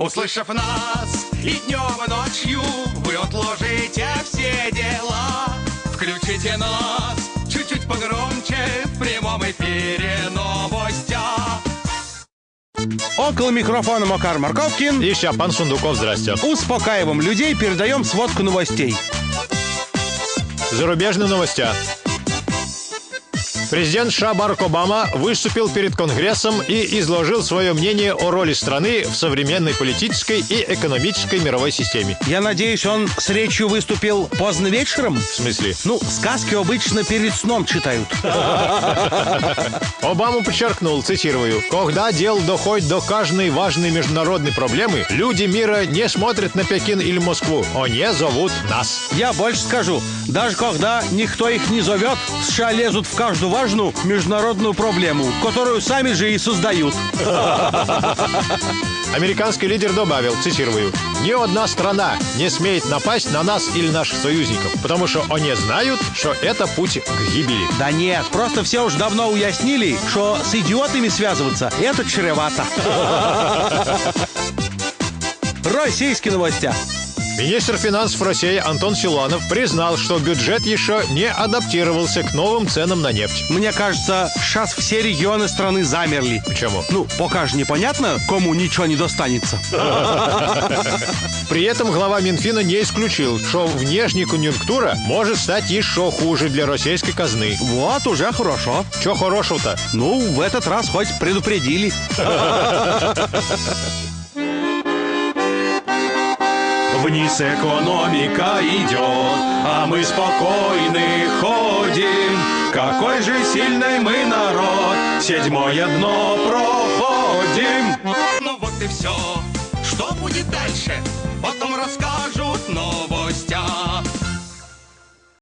Услышав нас и днем, и ночью, вы отложите все дела. Включите нас чуть-чуть погромче, в прямом эфире новостя. Около микрофона Макар Марковкин и Щапан Сундуков, здрасте. Успокаиваем людей, передаем сводку новостей. Зарубежные новости. Президент США Барак Обама выступил перед Конгрессом и изложил свое мнение о роли страны в современной политической и экономической мировой системе. Я надеюсь, он с речью выступил поздно вечером? В смысле? Ну, сказки обычно перед сном читают. Обама подчеркнул, цитирую: «Когда дело доходит до каждой важной международной проблемы, люди мира не смотрят на Пекин или Москву, они зовут нас». Я больше скажу, даже когда никто их не зовет, США лезут в каждую важную международную проблему, которую сами же и создают. Американский лидер добавил, цитирую: «Ни одна страна не смеет напасть на нас или наших союзников, потому что они знают, что это путь к гибели». Да нет, просто все уже давно уяснили, что с идиотами связываться это чревато. Российские новости. Министр финансов России Антон Силуанов признал, что бюджет еще не адаптировался к новым ценам на нефть. Мне кажется, сейчас все регионы страны замерли. Почему? Ну, пока же непонятно, кому ничего не достанется. При этом глава Минфина не исключил, что внешняя конъюнктура может стать еще хуже для российской казны. Вот, уже хорошо. Че хорошего-то? Ну, в этот раз хоть предупредили. Вниз экономика идет, а мы спокойны ходим. Какой же сильный мы народ, седьмое дно проходим. Ну вот и все. Что будет дальше? Потом расскажем.